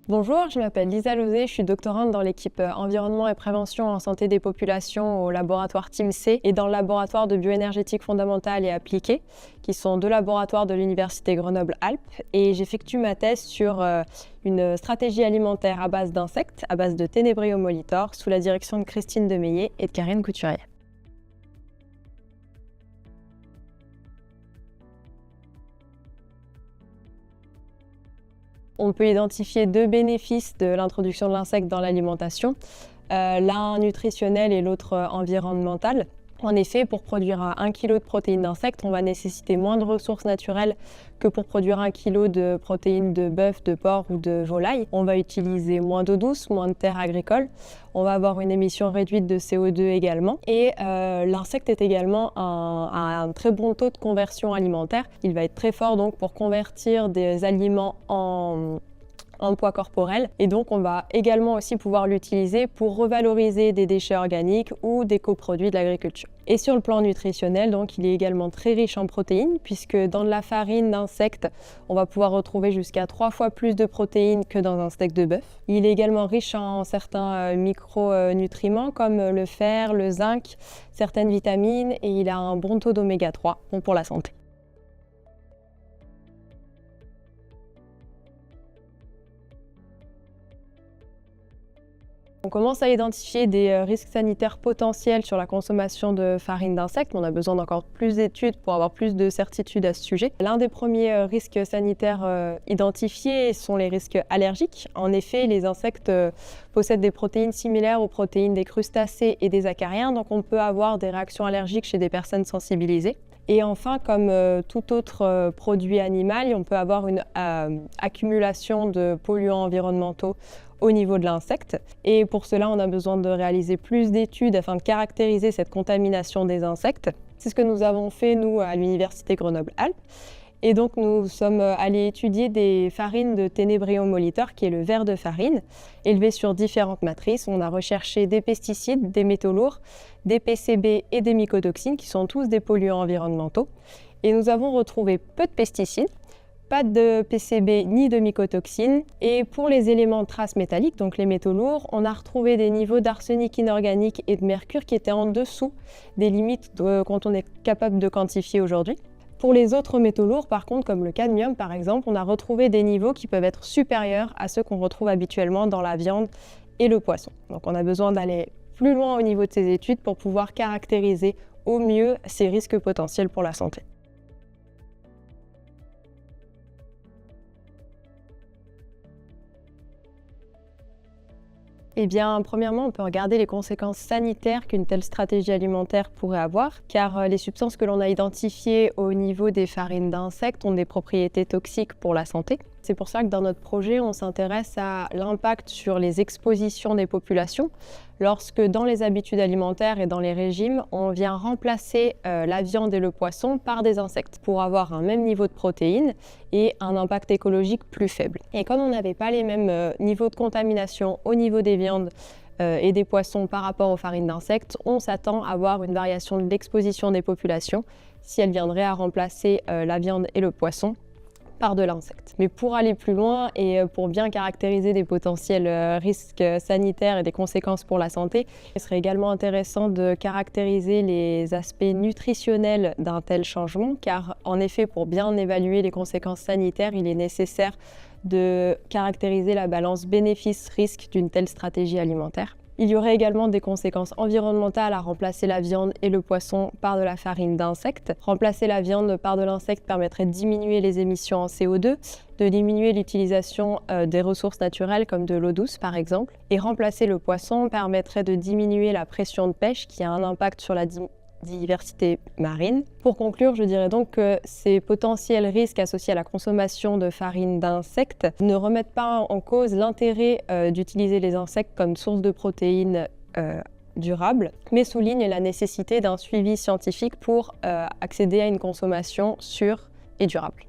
Bonjour, je m'appelle Lisa Lozé, je suis doctorante dans l'équipe Environnement et Prévention en Santé des Populations au laboratoire TIMC et dans le laboratoire de bioénergétique fondamentale et appliquée, qui sont deux laboratoires de l'Université Grenoble-Alpes. Et j'effectue ma thèse sur une stratégie alimentaire à base d'insectes, à base de Tenebrio molitor, sous la direction de Christine Demeillet et de Karine Couturier. On peut identifier deux bénéfices de l'introduction de l'insecte dans l'alimentation, l'un nutritionnel et l'autre environnemental. En effet, pour produire 1 kg de protéines d'insectes, on va nécessiter moins de ressources naturelles que pour produire 1 kg de protéines de bœuf, de porc ou de volaille. On va utiliser moins d'eau douce, moins de terres agricoles. On va avoir une émission réduite de CO2 également. Et l'insecte est également un très bon taux de conversion alimentaire. Il va être très fort donc pour convertir des aliments en poids corporel, et donc on va également aussi pouvoir l'utiliser pour revaloriser des déchets organiques ou des coproduits de l'agriculture. Et sur le plan nutritionnel, donc, il est également très riche en protéines, puisque dans de la farine d'insectes, on va pouvoir retrouver jusqu'à 3 fois plus de protéines que dans un steak de bœuf. Il est également riche en certains micronutriments comme le fer, le zinc, certaines vitamines, et il a un bon taux d'oméga 3, bon pour la santé. On commence à identifier des risques sanitaires potentiels sur la consommation de farine d'insectes. On a besoin d'encore plus d'études pour avoir plus de certitude à ce sujet. L'un des premiers risques sanitaires identifiés sont les risques allergiques. En effet, les insectes possèdent des protéines similaires aux protéines des crustacés et des acariens, donc on peut avoir des réactions allergiques chez des personnes sensibilisées. Et enfin, comme tout autre produit animal, on peut avoir une accumulation de polluants environnementaux au niveau de l'insecte. Et pour cela, on a besoin de réaliser plus d'études afin de caractériser cette contamination des insectes. C'est ce que nous avons fait, nous, à l'Université Grenoble-Alpes. Et donc, nous sommes allés étudier des farines de Tenebrio molitor, qui est le ver de farine, élevé sur différentes matrices. On a recherché des pesticides, des métaux lourds, des PCB et des mycotoxines, qui sont tous des polluants environnementaux. Et nous avons retrouvé peu de pesticides, pas de PCB ni de mycotoxines. Et pour les éléments traces métalliques, donc les métaux lourds, on a retrouvé des niveaux d'arsenic inorganique et de mercure qui étaient en dessous des limites quand on est capable de quantifier aujourd'hui. Pour les autres métaux lourds, par contre, comme le cadmium par exemple, on a retrouvé des niveaux qui peuvent être supérieurs à ceux qu'on retrouve habituellement dans la viande et le poisson. Donc on a besoin d'aller plus loin au niveau de ces études pour pouvoir caractériser au mieux ces risques potentiels pour la santé. Eh bien, premièrement, on peut regarder les conséquences sanitaires qu'une telle stratégie alimentaire pourrait avoir, car les substances que l'on a identifiées au niveau des farines d'insectes ont des propriétés toxiques pour la santé. C'est pour ça que dans notre projet, on s'intéresse à l'impact sur les expositions des populations lorsque dans les habitudes alimentaires et dans les régimes, on vient remplacer la viande et le poisson par des insectes pour avoir un même niveau de protéines et un impact écologique plus faible. Et comme on n'avait pas les mêmes niveaux de contamination au niveau des viandes et des poissons par rapport aux farines d'insectes, on s'attend à avoir une variation de l'exposition des populations si elle viendrait à remplacer la viande et le poisson par de l'insecte. Mais pour aller plus loin et pour bien caractériser des potentiels risques sanitaires et des conséquences pour la santé, il serait également intéressant de caractériser les aspects nutritionnels d'un tel changement, car en effet, pour bien évaluer les conséquences sanitaires, il est nécessaire de caractériser la balance bénéfice-risque d'une telle stratégie alimentaire. Il y aurait également des conséquences environnementales à remplacer la viande et le poisson par de la farine d'insectes. Remplacer la viande par de l'insecte permettrait de diminuer les émissions en CO2, de diminuer l'utilisation des ressources naturelles comme de l'eau douce par exemple. Et remplacer le poisson permettrait de diminuer la pression de pêche qui a un impact sur la diversité marine. Pour conclure, je dirais donc que ces potentiels risques associés à la consommation de farine d'insectes ne remettent pas en cause l'intérêt d'utiliser les insectes comme source de protéines durables, mais soulignent la nécessité d'un suivi scientifique pour accéder à une consommation sûre et durable.